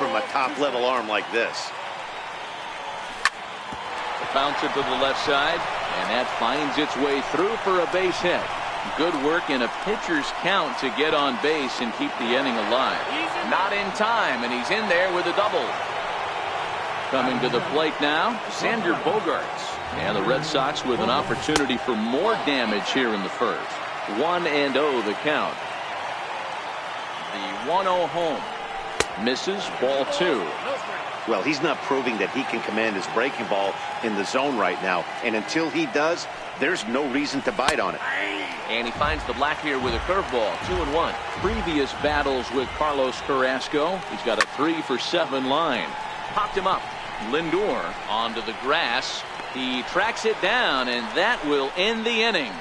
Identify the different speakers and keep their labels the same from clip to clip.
Speaker 1: from a top-level arm like this.
Speaker 2: Bounce it to the left side, and that finds its way through for a base hit. Good work in a pitcher's count to get on base and keep the inning alive. Not in time, and he's in there with a double. Coming to the plate now, Xander Bogaerts. And the Red Sox with an opportunity for more damage here in the first. 1-0 the count. The 1-0 home. Misses, ball 2.
Speaker 1: Well, he's not proving that he can command his breaking ball in the zone right now. And until he does, there's no reason to bite on it.
Speaker 2: And he finds the black here with a curveball. 2-1. Previous battles with Carlos Carrasco. He's got a 3-for-7 line. Popped him up. Lindor onto the grass. He tracks it down, and that will end the inning.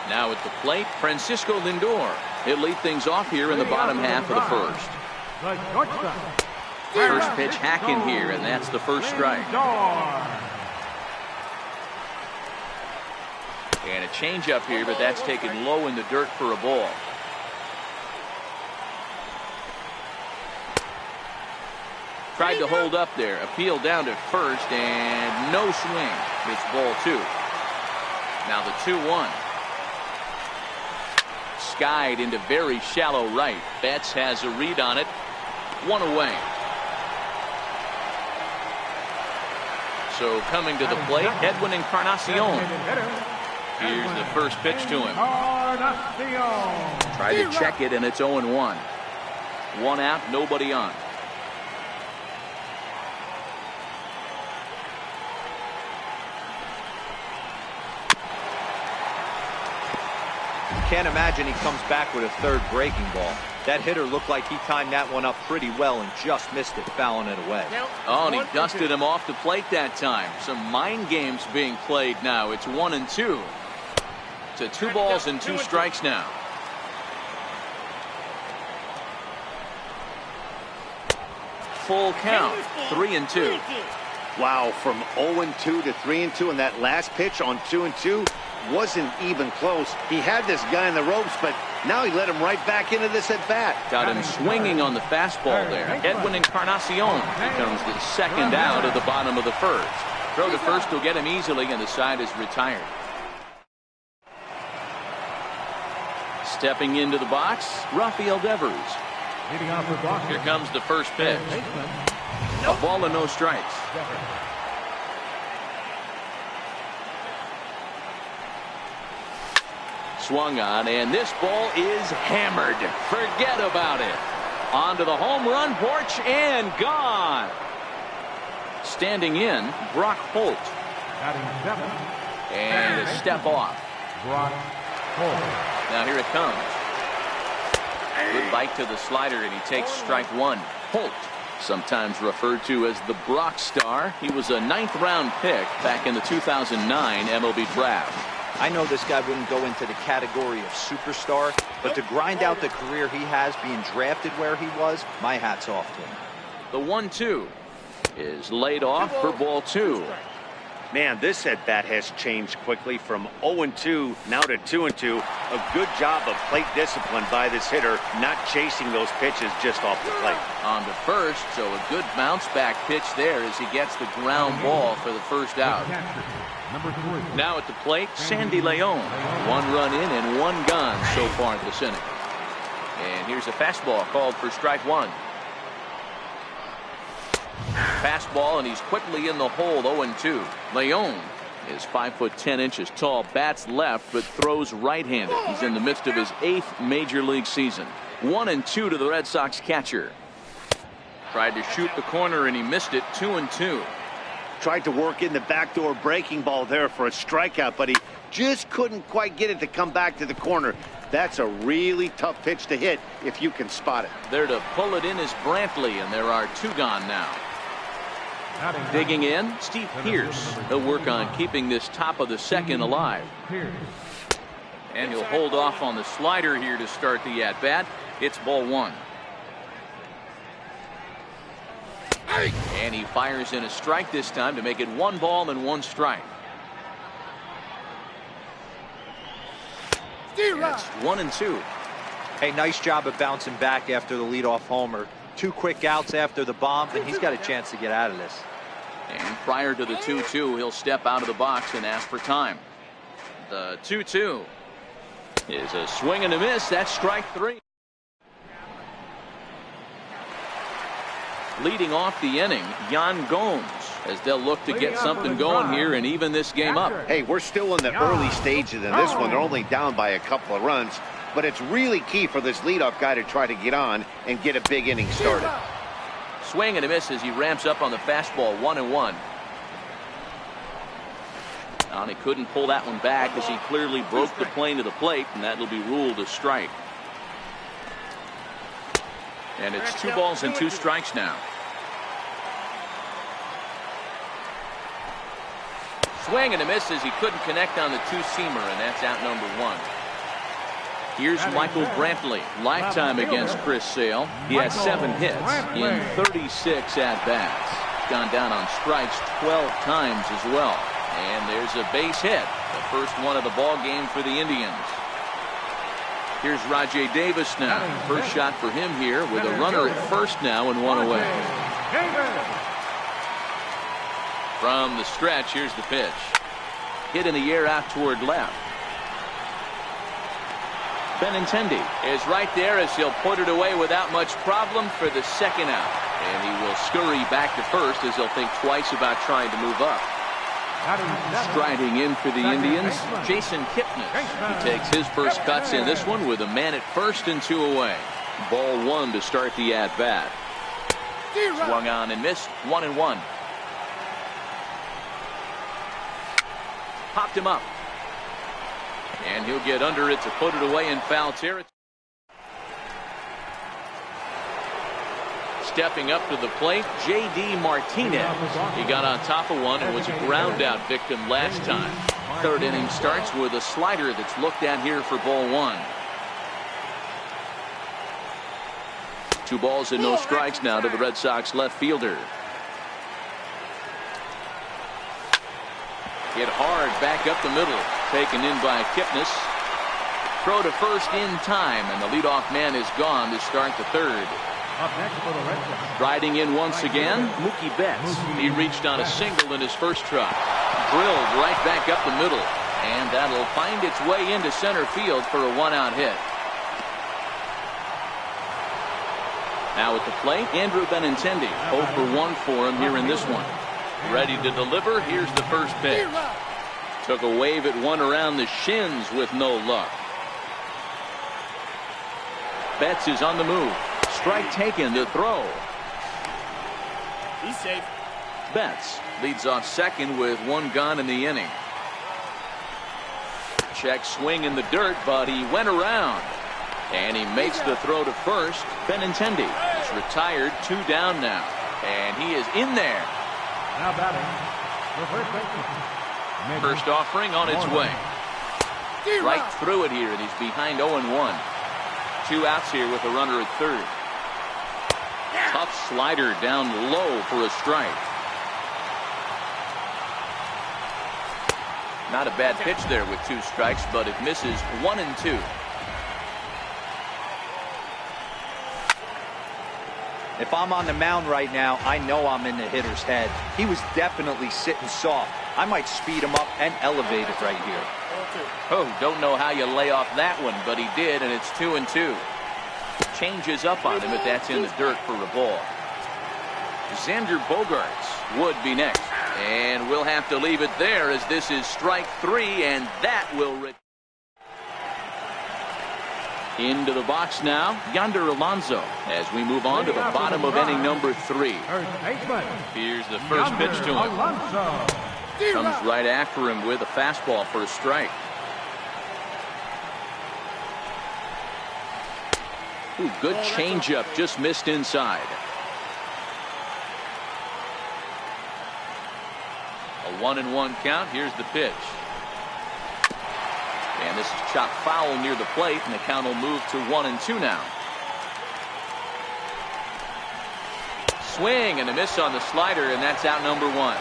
Speaker 2: Now at the plate, Francisco Lindor. He'll lead things off here in the bottom half of the first. First pitch hacking here, and that's the first strike. And a changeup here, but that's taken low in the dirt for a ball. Tried to hold up there. Appeal down to first, and no swing. It's ball 2. Now the 2-1. Skied into very shallow right. Betts has a read on it. 1 away. So coming to the plate, Edwin Encarnacion. Here's the first pitch to him. Tried to check it, and it's 0-1. 1 out, nobody on.
Speaker 3: Can't imagine he comes back with a third breaking ball. That hitter looked like he timed that one up pretty well and just missed it, fouling it away.
Speaker 2: Oh, and he dusted him off the plate that time. Some mind games being played now. It's 1-2. To 2 balls and 2 strikes now. Full count. 3-2.
Speaker 1: Wow, from 0-2 to 3-2, and that last pitch on 2-2 wasn't even close. He had this guy in the ropes, but now he let him right back into this at bat.
Speaker 2: Got him swinging on the fastball there. Edwin Encarnacion becomes the second out of the bottom of the first. Throw to first will get him easily, and the side is retired. Stepping into the box, Rafael Devers. Here comes the first pitch. A ball and no strikes. Swung on, and this ball is hammered. Forget about it. Onto the home run porch and gone. Standing in, Brock Holt. And a step off. Now here it comes. Good bite to the slider, and he takes strike 1. Holt, sometimes referred to as the Brock Star. He was a 9th-round pick back in the 2009 MLB draft.
Speaker 3: I know this guy wouldn't go into the category of superstar, but to grind out the career he has being drafted where he was, my hat's off to him.
Speaker 2: The 1-2 is laid off for ball 2.
Speaker 1: Man, this at-bat has changed quickly from 0-2 now to 2-2. A good job of plate discipline by this hitter, not chasing those pitches just off the plate.
Speaker 2: On to first, so a good bounce-back pitch there as he gets the ground ball for the first out. Now at the plate, Sandy Leon. 1 run in and 1 gone so far this inning. And here's a fastball called for strike 1. Fastball, and he's quickly in the hole. 0-2. Leon is 5'10" tall, bats left but throws right-handed. He's in the midst of his 8th major league season. 1-2 to the Red Sox catcher. Tried to shoot the corner and he missed it. 2-2.
Speaker 1: Tried to work in the backdoor breaking ball there for a strikeout, but he just couldn't quite get it to come back to the corner. That's a really tough pitch to hit if you can spot it.
Speaker 2: There to pull it in is Brantley, and there are 2 gone now. Digging in, Steve Pearce. He'll work on keeping this top of the second alive. And he'll hold off on the slider here to start the at-bat. It's ball 1. And he fires in a strike this time to make it 1 ball and 1 strike. It's 1-2.
Speaker 3: Hey, nice job of bouncing back after the leadoff homer. 2 quick outs after the bomb, and he's got a chance to get out of this.
Speaker 2: And prior to the 2-2, he'll step out of the box and ask for time. The 2-2 is a swing and a miss. That's strike 3. Leading off the inning, Yan Gomes, as they'll look to get something going here and even this game up.
Speaker 1: Hey, we're still in the early stages in this one. They're only down by a couple of runs, but it's really key for this leadoff guy to try to get on and get a big inning started.
Speaker 2: Swing and a miss as he ramps up on the fastball. 1-1. And he couldn't pull that one back as he clearly broke the plane to the plate, and that will be ruled a strike. And it's 2 balls and 2 strikes now. Swing and a miss as he couldn't connect on the 2-seamer, and that's out number 1. Here's Michael Brantley, lifetime against Chris Sale. He has 7 hits in 36 at-bats. Gone down on strikes 12 times as well. And there's a base hit, the first one of the ball game for the Indians. Here's Rajay Davis now. First shot for him here with a runner at first now and 1 away. From the stretch, here's the pitch. Hit in the air out toward left. Benintendi is right there as he'll put it away without much problem for the 2nd out. And he will scurry back to first as he'll think twice about trying to move up. Striding in for the Indians, Jason Kipnis. He takes his first cuts in this one with a man at first and 2 away. Ball 1 to start the at-bat. Swung on and missed. 1-1. Popped him up. And he'll get under it to put it away in foul territory. Stepping up to the plate, J.D. Martinez. He got on top of one and was a ground out victim last time. 3rd inning starts with a slider that's looked at here for ball 1. 2 balls and no strikes now to the Red Sox left fielder. Hit hard back up the middle. Taken in by Kipnis. Throw to first in time, and the leadoff man is gone to start the 3rd. Riding in once again, Mookie Betts. He reached on a single in his first try. Drilled right back up the middle, and that'll find its way into center field for a 1-out hit. Now at the plate, Andrew Benintendi. 0 for 1 for him here in this one. Ready to deliver. Here's the first pitch. Took a wave at one around the shins with no luck. Betts is on the move. Strike taken to throw.
Speaker 4: He's safe.
Speaker 2: Betts leads off second with 1 gone in the inning. Check swing in the dirt, but he went around. And he makes the throw to first. Benintendi is retired. 2 down now. And he is in there.
Speaker 4: Now batting.
Speaker 2: First offering on its way. Right through it here, and he's behind 0-1. 2 outs here with a runner at 3rd. Tough slider down low for a strike. Not a bad pitch there with 2 strikes, but it misses. 1-2.
Speaker 3: If I'm on the mound right now, I know I'm in the hitter's head. He was definitely sitting soft. I might speed him up and elevate it right here.
Speaker 2: Oh, don't know how you lay off that one, but he did, and it's 2-2. Changes up on him if that's in the dirt for a ball. Xander Bogaerts would be next. And we'll have to leave it there as this is strike 3, and that will into the box now, Yonder Alonso, as we move on to the bottom of inning number 3. Here's the first pitch to him. Comes right after him with a fastball for a strike. Ooh, good changeup, just missed inside. A 1-1 count. Here's the pitch. And this is chopped foul near the plate, and the count will move to 1-2 now. Swing and a miss on the slider, and that's out number 1.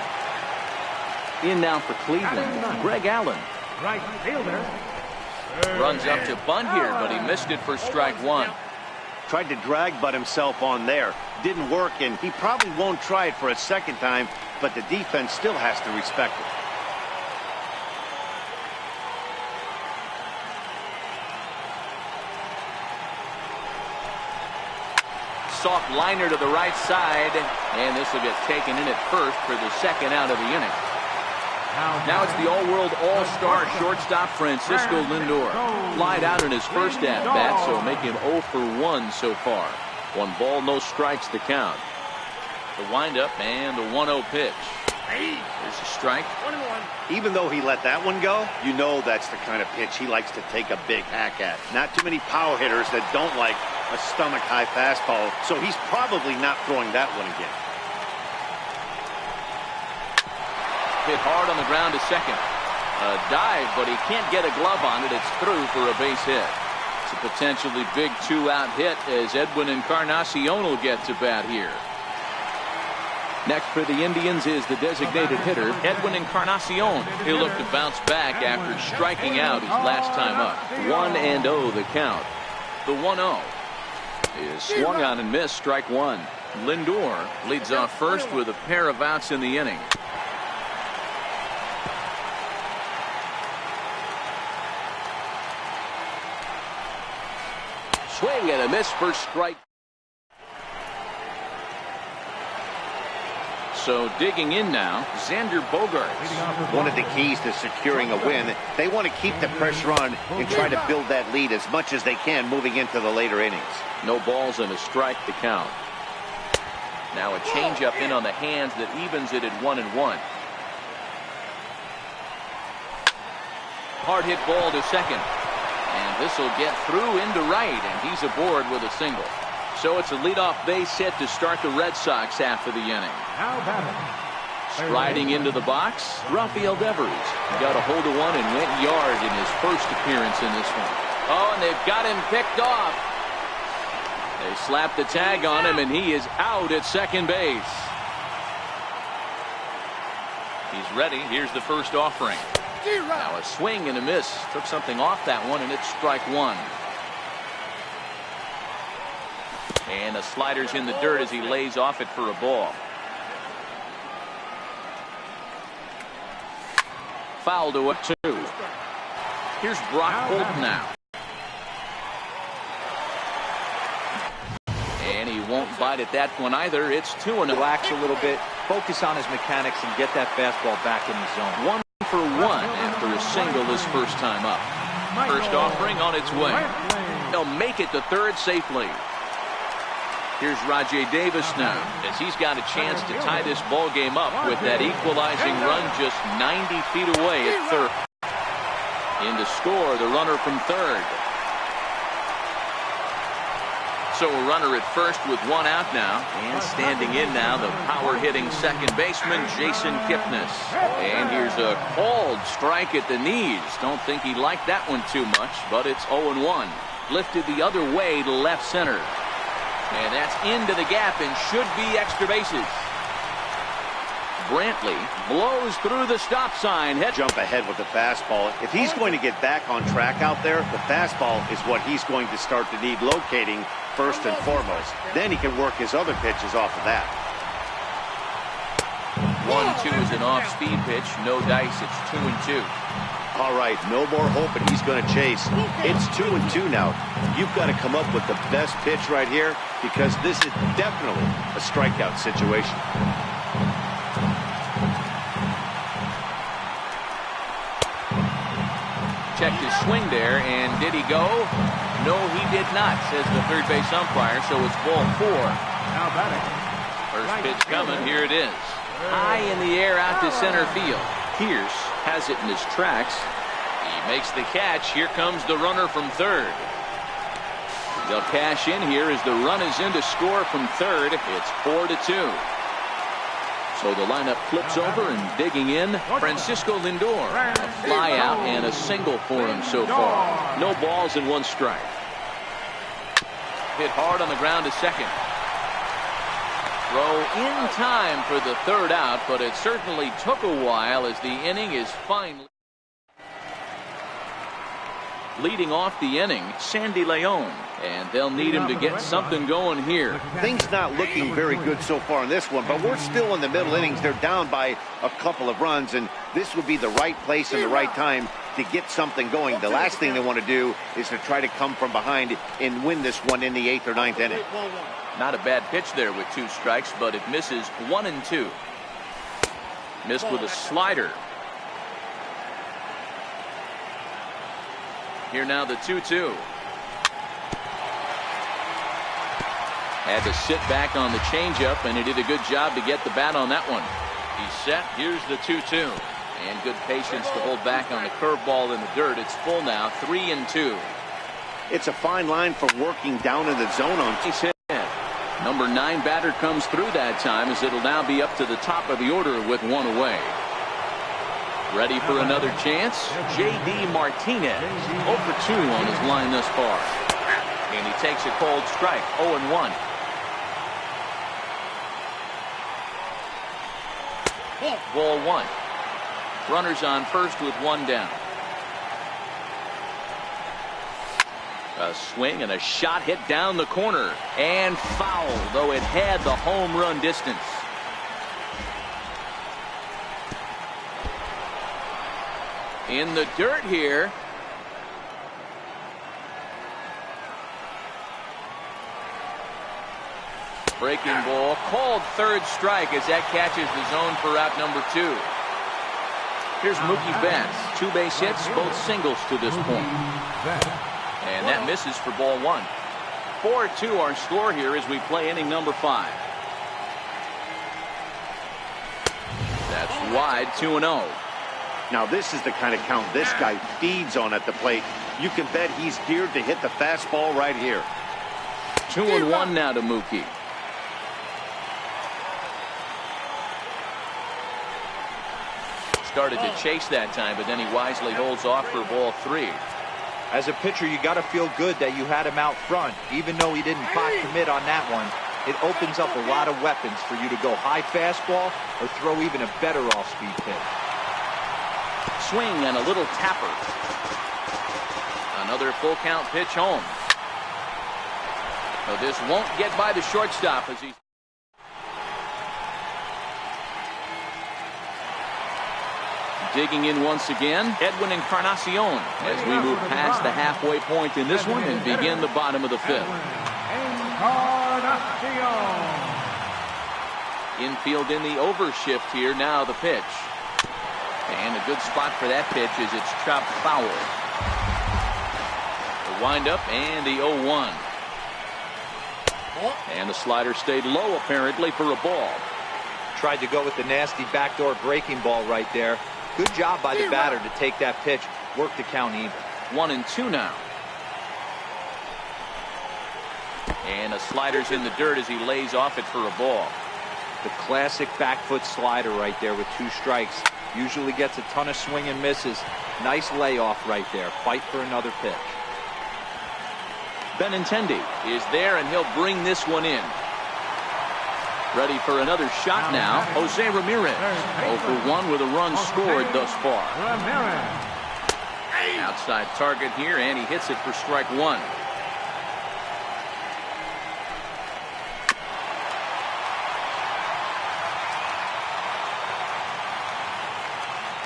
Speaker 2: In now for Cleveland, Greg Allen.
Speaker 4: Right fielder,
Speaker 2: Runs up to bunt here, but he missed it for strike one.
Speaker 1: Tried to drag butt himself on there. Didn't work, and he probably won't try it for a second time, but the defense still has to respect it.
Speaker 2: Soft liner to the right side, and this will get taken in at first for the second out of the inning. Now it's the all-world all-star shortstop Francisco Lindor. Flied out in his first at-bat, so make him 0 for 1 so far. 1 ball, no strikes the count. The windup and the 1-0 pitch. There's a strike.
Speaker 1: Even though he let that one go, you know that's the kind of pitch he likes to take a big hack at. Not too many power hitters that don't like a stomach-high fastball, so he's probably not throwing that one again.
Speaker 2: Hit hard on the ground to second. A dive, but he can't get a glove on it. It's through for a base hit. It's a potentially big 2-out hit as Edwin Encarnacion will get to bat here. Next for the Indians is the designated hitter, Edwin Encarnacion. He'll look to bounce back after striking out his last time up. 1-0 the count. The 1-0 is swung on and missed, strike one. Lindor leads off first with a pair of outs in the inning. Swing and a miss for strike. So digging in now, Xander Bogaerts.
Speaker 1: One of the keys to securing a win, they want to keep the pressure on and try to build that lead as much as they can moving into the later innings.
Speaker 2: No balls and a strike to count. Now a changeup in on the hands that evens it at 1-1. Hard hit ball to second. And this will get through into right, and he's aboard with a single. So it's a leadoff base hit to start the Red Sox half of the inning. Striding into the box, Rafael Devers got a hold of one and went yard in his first appearance in this one. Oh, and they've got him picked off. They slapped the tag on him, and he is out at second base. He's ready. Here's the first offering. Now a swing and a miss. Took something off that one, and it's strike one. And the slider's in the dirt as he lays off it for a ball. Foul to 2. Here's Brock Holt now. And he won't bite at that one either. It's 2-0.
Speaker 3: Relax a little bit, focus on his mechanics, and get that fastball back in the zone.
Speaker 2: 1 for 1 after a single his first time up. First offering on its way. They'll make it to third safely. Here's Rajay Davis now, as he's got a chance to tie this ball game up with that equalizing run just 90 feet away at third. In to score, the runner from third. So a runner at first with 1 out now, and standing in now the power-hitting second baseman Jason Kipnis. And here's a called strike at the knees. Don't think he liked that one too much, but it's 0-1. Lifted the other way to left center. And that's into the gap and should be extra bases. Brantley blows through the stop sign.
Speaker 1: Jump ahead with the fastball. If he's going to get back on track out there, the fastball is what he's going to start to need locating first and foremost. Then he can work his other pitches off of that.
Speaker 2: 1-2 is an off-speed pitch. No dice. It's 2-2.
Speaker 1: All right, no more hoping he's going to chase. It's 2-2 now. You've got to come up with the best pitch right here because this is definitely a strikeout situation.
Speaker 2: Checked his swing there, and did he go? No, he did not, says the third base umpire, so it's ball 4.
Speaker 4: Now batting.
Speaker 2: First pitch coming, here it is. High in the air out to center field. Pierce has it in his tracks. He makes the catch. Here comes the runner from third. They'll cash in here as the run is in to score from third. It's 4-2. So the lineup flips over and digging in, Francisco Lindor. A fly out and a single for him so far. No balls and 1 strike. Hit hard on the ground to second. Throw in time for the third out, but it certainly took a while as the inning is finally. Leading off the inning, Sandy Leon, and they'll need him to get something going here.
Speaker 1: Things not looking very good so far in this one, but we're still in the middle innings. They're down by a couple of runs, and this would be the right place and the right time to get something going. The last thing they want to do is to try to come from behind and win this one in the 8th or 9th inning.
Speaker 2: Not a bad pitch there with 2 strikes, but it misses 1-2. Missed with a slider. Here now the 2-2. Had to sit back on the changeup, and he did a good job to get the bat on that one. He's set. Here's the 2-2. And good patience to hold back on the curveball in the dirt. It's full now, 3-2.
Speaker 1: It's a fine line for working down in the zone on
Speaker 2: base hit. Number 9 batter comes through that time, as it'll now be up to the top of the order with 1 away. Ready for another chance? J.D. Martinez, 0 for 2 on his line thus far. And he takes a cold strike, 0-1. Ball 1. Runners on first with 1 down. A swing and a shot hit down the corner. And foul, though it had the home run distance. In the dirt here. Breaking ball, called third strike as that catches the zone for out number 2. Here's Mookie Betts, 2 base hits, both singles to this point. And that misses for ball 1. 4-2 our score here as we play inning number 5. That's wide, 2-0.
Speaker 1: Now this is the kind of count this guy feeds on at the plate. You can bet he's geared to hit the fastball right here.
Speaker 2: 2-1 now to Mookie. Started to chase that time, but then he wisely holds off for ball 3.
Speaker 3: As a pitcher, you got to feel good that you had him out front. Even though he didn't pot commit on that one, it opens up a lot of weapons for you to go high fastball or throw even a better off-speed pitch.
Speaker 2: Swing and a little tapper. Another full count pitch home. So this won't get by the shortstop as he's digging in once again, Edwin Encarnacion, as we move past the halfway point in this one and begin the bottom of the 5th. Infield in the overshift here. Now the pitch. And a good spot for that pitch is it's chopped foul. The windup and the 0-1. And the slider stayed low apparently for a ball.
Speaker 3: Tried to go with the nasty backdoor breaking ball right there. Good job by the batter to take that pitch, work the count even.
Speaker 2: 1-2 now. And a slider's in the dirt as he lays off it for a ball.
Speaker 3: The classic back foot slider right there with 2 strikes. Usually gets a ton of swing and misses. Nice layoff right there. Fight for another pitch.
Speaker 2: Benintendi is there, and he'll bring this one in. Ready for another shot now. Jose Ramirez, 0 for 1 with a run scored thus far. Outside target here, and he hits it for strike 1.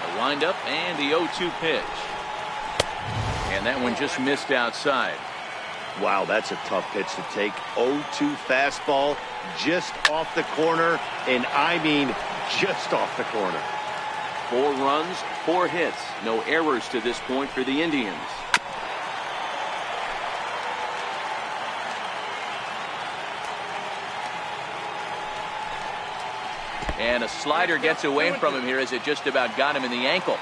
Speaker 2: A windup and the 0-2 pitch. And that one just missed outside.
Speaker 1: Wow, that's a tough pitch to take. 0-2 fastball just off the corner, and I mean just off the corner.
Speaker 2: 4 runs, 4 hits. No errors to this point for the Indians. And a slider gets away from him here as it just about got him in the ankle.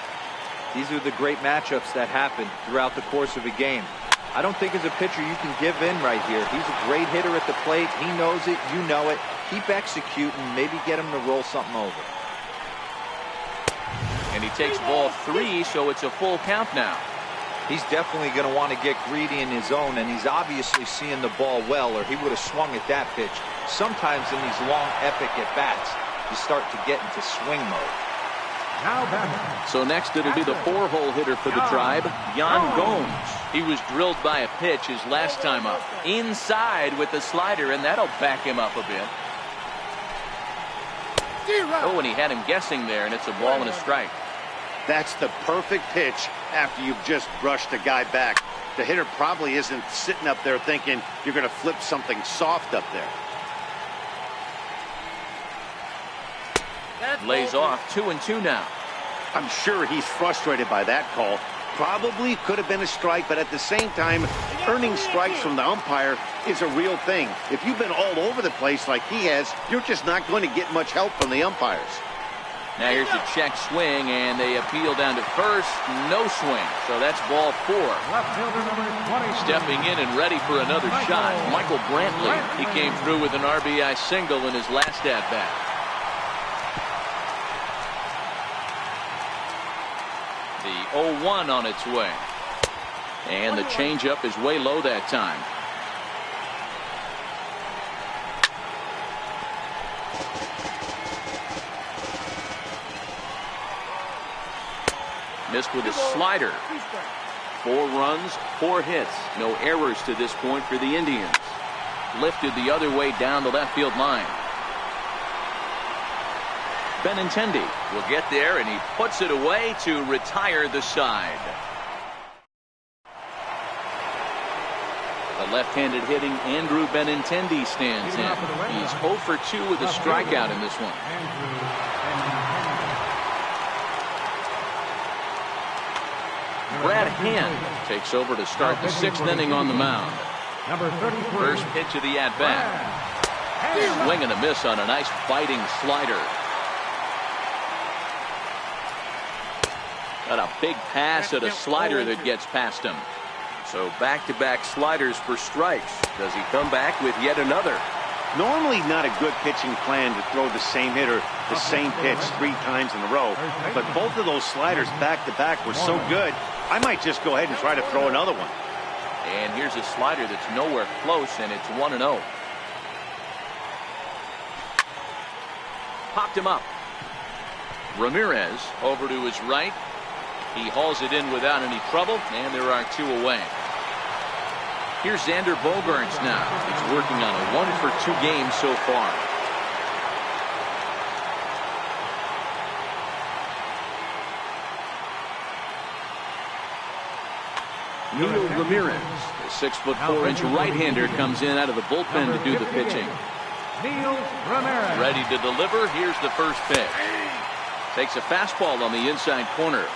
Speaker 3: These are the great matchups that happen throughout the course of a game. I don't think as a pitcher you can give in right here. He's a great hitter at the plate. He knows it. You know it. Keep executing. Maybe get him to roll something over.
Speaker 2: And he takes ball 3, so it's a full count now.
Speaker 3: He's definitely going to want to get greedy in his zone, and he's obviously seeing the ball well, or he would have swung at that pitch. Sometimes in these long, epic at-bats, you start to get into swing mode.
Speaker 2: So next it'll be the 4-hole hitter for the Tribe, Yan Gomes. He was drilled by a pitch his last time up. Inside with the slider, and that'll back him up a bit. Oh, and he had him guessing there, and it's a ball and a strike.
Speaker 1: That's the perfect pitch after you've just brushed a guy back. The hitter probably isn't sitting up there thinking you're going to flip something soft up there.
Speaker 2: Lays off 2-2 now.
Speaker 1: I'm sure he's frustrated by that call. Probably could have been a strike, but at the same time, earning strikes from the umpire is a real thing. If you've been all over the place like he has, you're just not going to get much help from the umpires.
Speaker 2: Now here's a check swing, and they appeal down to first. No swing, so that's ball 4. Stepping in and ready for another shot, Michael Brantley. He came through with an RBI single in his last at-bat. The 0-1 on its way. And the changeup is way low that time. Missed with a slider. 4 runs, 4 hits. No errors to this point for the Indians. Lifted the other way down the left field line. Benintendi will get there, and he puts it away to retire the side. The left-handed hitting Andrew Benintendi stands in. He's 0 for 2 with a strikeout in this one. Brad Hand takes over to start the 6th inning on the mound. First pitch of the at-bat. Swing and a miss on a nice biting slider. Got a big pass at a slider that gets past him. So back-to-back sliders for strikes. Does he come back with yet another?
Speaker 1: Normally not a good pitching plan to throw the same hitter the same pitch 3 times in a row. But both of those sliders back-to-back were so good, I might just go ahead and try to throw another one.
Speaker 2: And here's a slider that's nowhere close, and it's 1-0. Popped him up. Ramirez over to his right. He hauls it in without any trouble, and there are 2 away. Here's Xander Bogaerts now. He's working on a 1 for 2 game so far. Neil Ramirez, the 6'4" right-hander, comes in out of the bullpen to do the pitching.
Speaker 4: Neil Ramirez.
Speaker 2: Ready to deliver. Here's the first pitch. Takes a fastball on the inside corner.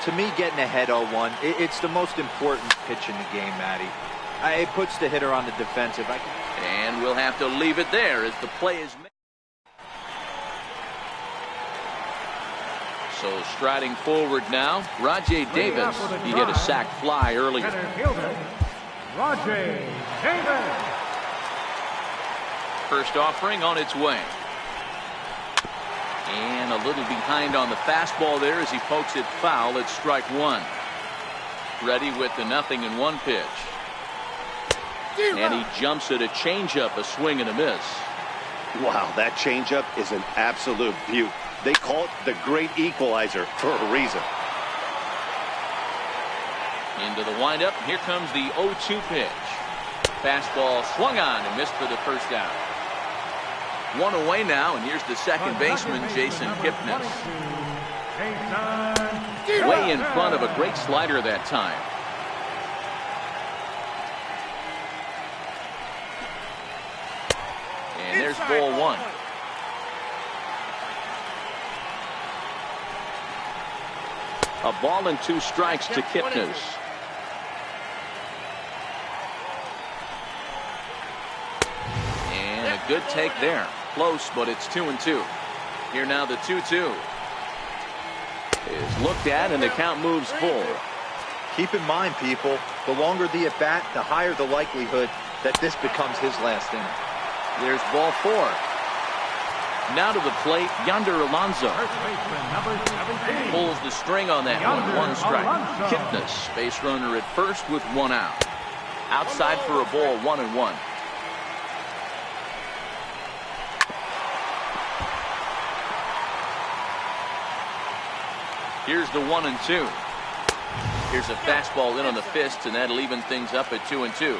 Speaker 3: To me, getting ahead 0-1, it's the most important pitch in the game, Matty. It puts the hitter on the defensive.
Speaker 2: And we'll have to leave it there as the play is made. So striding forward now, Rajay Davis. He hit a sac fly earlier.
Speaker 4: Rajay Davis.
Speaker 2: First offering on its way. And a little behind on the fastball there as he pokes it foul at strike 1. Ready with the 0-1 pitch. And he jumps at a changeup, a swing and a miss.
Speaker 1: Wow, that changeup is an absolute beaut. They call it the great equalizer for a reason.
Speaker 2: Into the windup. Here comes the 0-2 pitch. Fastball swung on and missed for the first out. 1 away now, and here's the second baseman, Jason Kipnis. Way in front of a great slider that time. And there's ball 1. A ball and 2 strikes to Kipnis. And a good take there. Close, but it's 2-2. Here now the 2-2 is looked at, and the count moves full.
Speaker 3: Keep in mind, people, the longer the at-bat, the higher the likelihood that this becomes his last inning.
Speaker 2: There's ball 4. Now to the plate, Yonder Alonso. Pulls the string on that one. 1 strike. Kipnis, base runner at first with 1 out. Outside for a ball, 1-1. Here's the 1-2. Here's a fastball in on the fist, and that'll even things up at 2-2.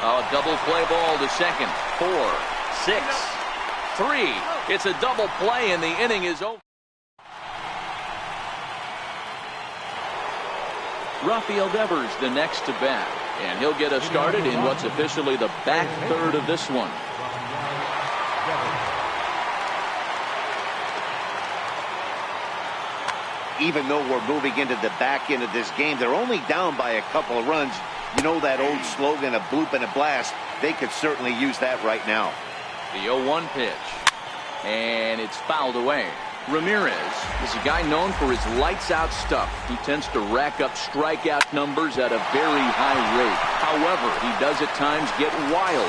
Speaker 2: Oh, double play ball to second. 4, 6, 3. It's a double play, and the inning is over. Rafael Devers the next to bat, and he'll get us started in what's officially the back third of this one.
Speaker 1: Even though we're moving into the back end of this game, they're only down by a couple of runs. You know that old slogan, a bloop and a blast. They could certainly use that right now.
Speaker 2: The 0-1 pitch, and it's fouled away. Ramirez is a guy known for his lights-out stuff. He tends to rack up strikeout numbers at a very high rate. However, he does at times get wild.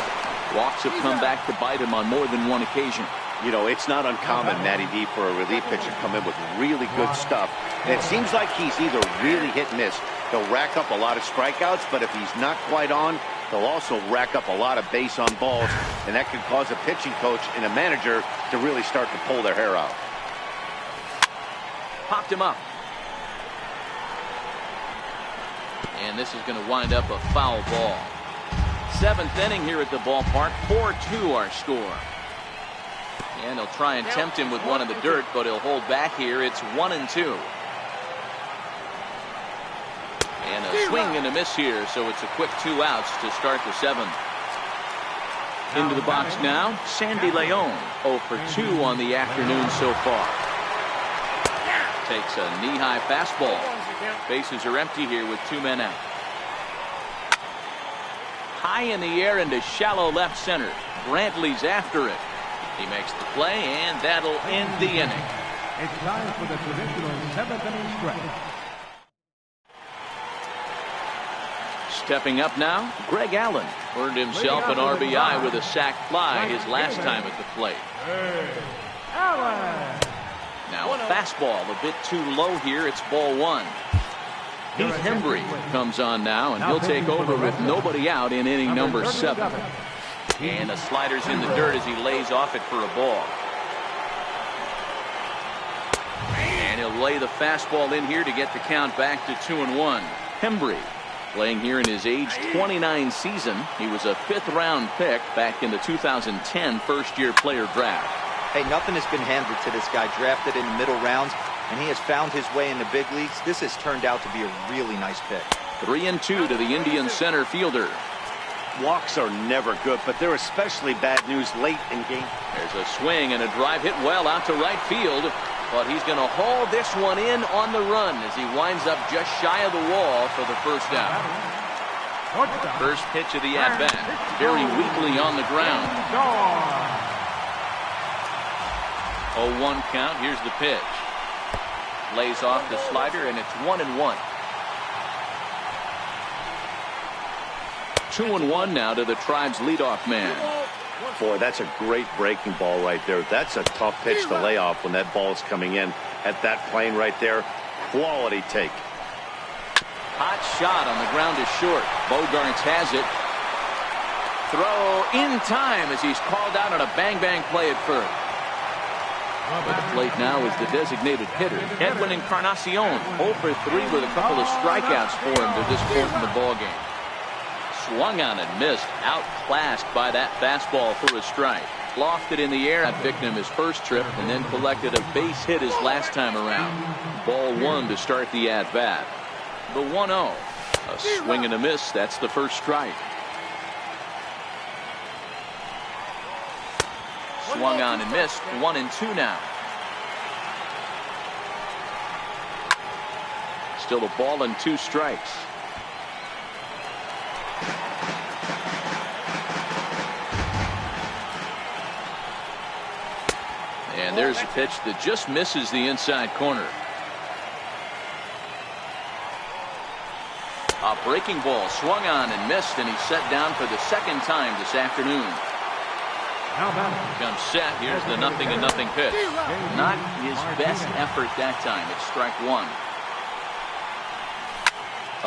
Speaker 2: Walks have come back to bite him on more than one occasion.
Speaker 1: You know, it's not uncommon, Matty D, for a relief pitcher to come in with really good stuff. And it seems like he's either really hit and miss. He'll rack up a lot of strikeouts, but if he's not quite on, he'll also rack up a lot of base on balls. And that can cause a pitching coach and a manager to really start to pull their hair out.
Speaker 2: Popped him up. And this is going to wind up a foul ball. 7th inning here at the ballpark. 4-2 our score. And he'll try and tempt him with one in the dirt, but he'll hold back here. It's 1-2. And a swing and a miss here, so it's a quick 2 outs to start the 7th. Into the box now, Sandy Leon. 0 for 2 on the afternoon so far. Takes a knee-high fastball. Bases are empty here with 2 men out. High in the air into shallow left center. Brantley's after it. He makes the play, and that'll end the inning.
Speaker 4: It's time for the traditional 7th inning stretch.
Speaker 2: Stepping up now, Greg Allen earned himself an RBI with a sac fly his last time at the plate.
Speaker 4: Allen.
Speaker 2: Now a fastball a bit too low here. It's ball 1. Heath Hembry comes on now, and he'll take over with nobody out in inning number 7. And the slider's in the dirt as he lays off it for a ball. And he'll lay the fastball in here to get the count back to 2-1. Hembry playing here in his age 29 season. He was a 5th-round pick back in the 2010 first-year player draft.
Speaker 3: Hey, nothing has been handed to this guy. Drafted in the middle rounds, and he has found his way in the big leagues. This has turned out to be a really nice pick.
Speaker 2: 3-2 to the Indian center fielder.
Speaker 1: Walks are never good, but they're especially bad news late in game.
Speaker 2: There's a swing and a drive hit well out to right field, but he's going to haul this one in on the run as he winds up just shy of the wall for the first out. First pitch of the at-bat, very weakly on the ground. 0-1 count. Here's the pitch. Lays off the slider, and it's 1-1. 2-1 now to the Tribe's leadoff man.
Speaker 1: Boy, that's a great breaking ball right there. That's a tough pitch to lay off when that ball is coming in at that plane right there. Quality take.
Speaker 2: Hot shot on the ground is short. Bogarts has it. Throw in time as he's called out on a bang-bang play at first. At the plate now is the designated hitter, Edwin Encarnacion. 0 for 3 with a couple of strikeouts for him to this point in the ballgame. Swung on and missed, outclassed by that fastball for a strike. Lofted in the air, that victim his first trip, and then collected a base hit his last time around. Ball 1 to start the at-bat. The 1-0. A swing and a miss, that's the first strike. Swung on and missed, 1-2 now. Still a ball and 2 strikes. And there's a pitch that just misses the inside corner. A breaking ball swung on and missed, and he's set down for the second time this afternoon. Comes set. Here's the 0-0 pitch. Not his best effort that time. It's strike 1.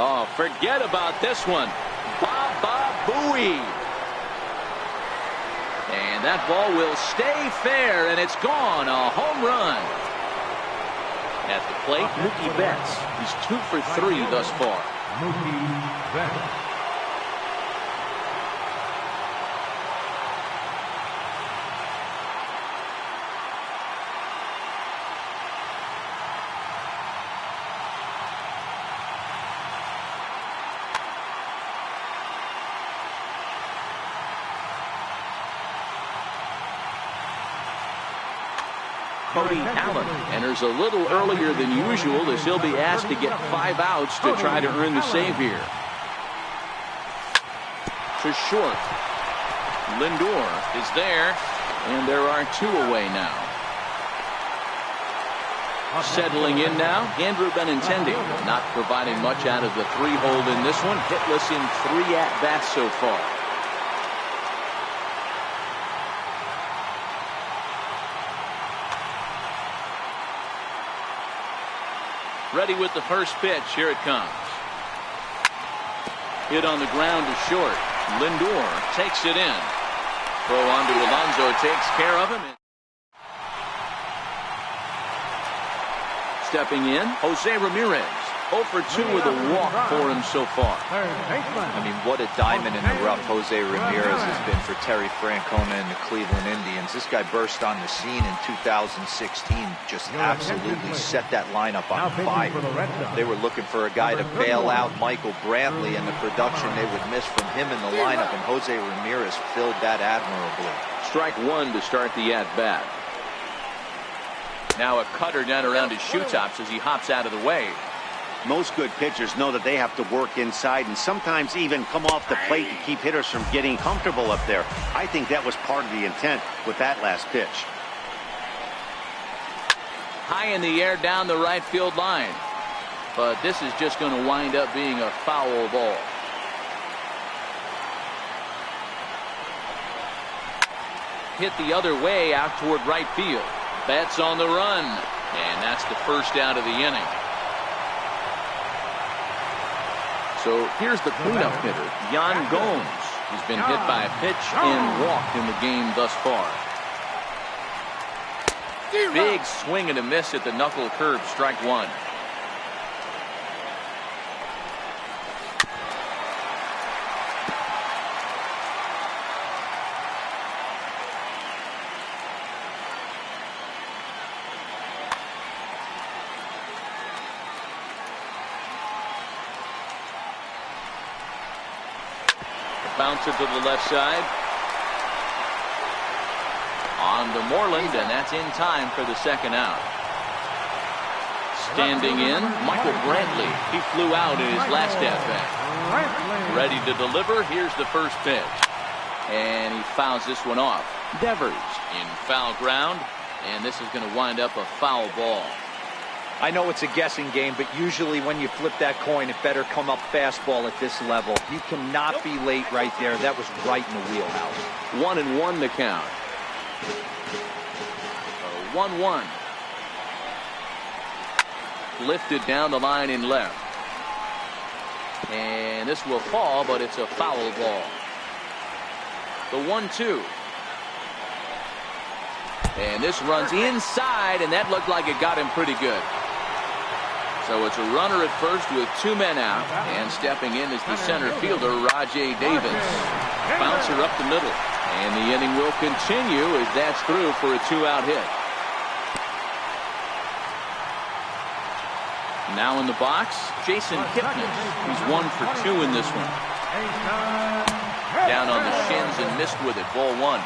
Speaker 2: Oh, forget about this one. Baba Booey. And that ball will stay fair, and it's gone. A home run. At the plate, Mookie Betts. He's 2 for 3 thus far.
Speaker 4: Mookie Betts.
Speaker 2: Cody Allen enters a little earlier than usual as he'll be asked to get 5 outs to try to earn the save here. To short. Lindor is there, and there are 2 away now. Settling in now, Andrew Benintendi, not providing much out of the 3-hole in this one. Hitless in 3 at-bats so far. Ready with the first pitch. Here it comes. Hit on the ground to short. Lindor takes it in. Throw on to Alonso takes care of him. Stepping in, Jose Ramirez. 0 for 2 with a walk for him so far.
Speaker 3: I mean, what a diamond in the rough Jose Ramirez has been for Terry Francona and the Cleveland Indians. This guy burst on the scene in 2016, just absolutely set that lineup on fire. They were looking for a guy to bail out Michael Brantley and the production they would miss from him in the lineup, and Jose Ramirez filled that admirably.
Speaker 2: Strike 1 to start the at-bat. Now a cutter down around his shoe tops as he hops out of the way.
Speaker 1: Most good pitchers know that they have to work inside and sometimes even come off the plate to keep hitters from getting comfortable up there. I think that was part of the intent with that last pitch.
Speaker 2: High in the air down the right field line. But this is just going to wind up being a foul ball. Hit the other way out toward right field. Betts on the run. And that's the first out of the inning. So here's the cleanup hitter, Yan Gomes. He's been hit by a pitch and walked in the game thus far. Big swing and a miss at the knuckle curve, strike 1. Bounce it to the left side. On to Moreland, and that's in time for the second out. Standing in, Michael Brantley. He flew out in his last at-bat. Ready to deliver. Here's the first pitch. And he fouls this one off. Devers in foul ground, and this is going to wind up a foul ball.
Speaker 3: I know it's a guessing game, but usually when you flip that coin, it better come up fastball at this level. You cannot be late right there. That was right in the wheelhouse.
Speaker 2: 1-1 the count. 1-1. Lifted down the line in left. And this will fall, but it's a foul ball. The 1-2. And this runs inside, and that looked like it got him pretty good. So it's a runner at first with 2 men out, and stepping in is the center fielder, Rajay Davis. Bouncer up the middle, and the inning will continue as that's through for a 2-out hit. Now in the box, Jason Kipnis. He's 1 for 2 in this one. Down on the shins and missed with it, ball 1.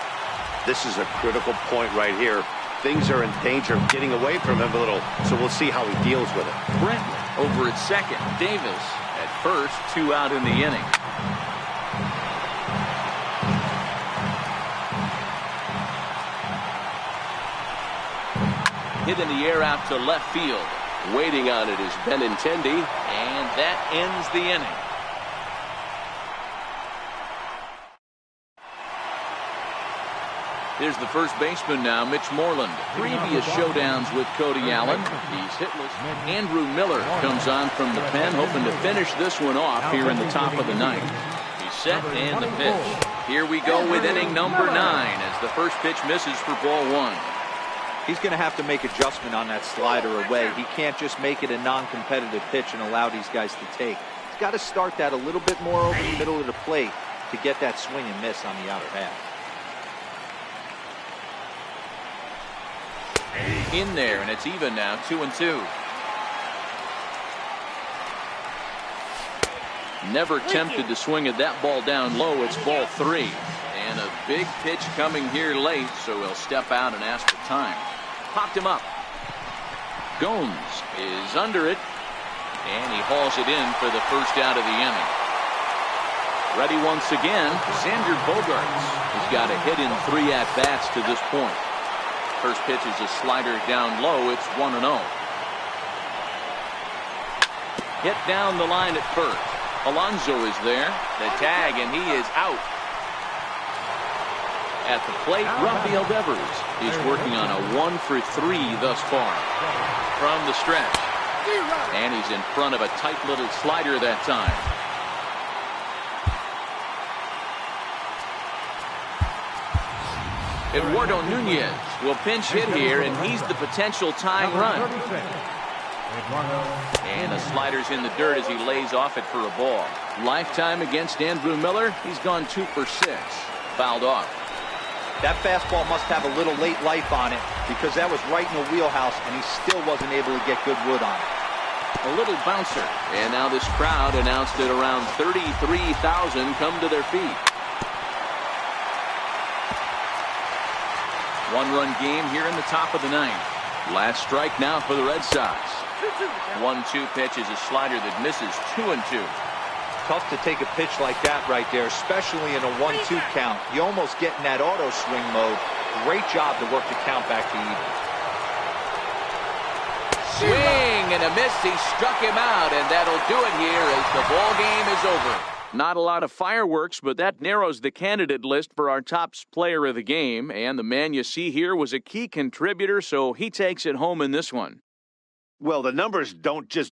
Speaker 1: This is a critical point right here. Things are in danger of getting away from him a little, so we'll see how he deals with it.
Speaker 2: Brantley over at second. Davis at first, 2 out in the inning. Hit in the air out to left field. Waiting on it is Benintendi, and that ends the inning. Here's the first baseman now, Mitch Moreland. Previous showdowns with Cody Allen. He's hitless. Andrew Miller comes on from the pen, hoping to finish this one off here in the top of the ninth. He's set and the pitch. Here we go with inning number 9 as the first pitch misses for ball 1.
Speaker 3: He's going to have to make adjustment on that slider away. He can't just make it a non-competitive pitch and allow these guys to take. He's got to start that a little bit more over the middle of the plate to get that swing and miss on the outer half.
Speaker 2: In there, and it's even now, 2-2. Never tempted to swing at that ball down low. It's ball 3. And a big pitch coming here late, so he'll step out and ask for time. Popped him up. Gomes is under it, and he hauls it in for the first out of the inning. Ready once again, Xander Bogaerts. He's got a hit in 3 at-bats to this point. First pitch is a slider down low. It's 1-0. Hit down the line at first. Alonso is there. The tag, and he is out. At the plate, Rafael Devers. He's working on a 1-for-3 thus far. From the stretch. And he's in front of a tight little slider that time. Eduardo Nunez will pinch hit here, and he's the potential tying run. And the slider's in the dirt as he lays off it for a ball. Lifetime against Andrew Miller. He's gone 2 for 6. Fouled off.
Speaker 3: That fastball must have a little late life on it because that was right in the wheelhouse, and he still wasn't able to get good wood on it.
Speaker 2: A little bouncer. And now this crowd announced that around 33,000 come to their feet. One-run game here in the top of the 9th. Last strike now for the Red Sox. 1-2 pitch is a slider that misses. 2-2.
Speaker 3: Tough to take a pitch like that right there, especially in a 1-2 count. You almost get in that auto swing mode. Great job to work the count back to even.
Speaker 2: Swing and a miss. He struck him out, and that'll do it here as the ball game is over. Not a lot of fireworks, but that narrows the candidate list for our top player of the game. And the man you see here was a key contributor, so he takes it home in this one.
Speaker 1: Well, the numbers don't just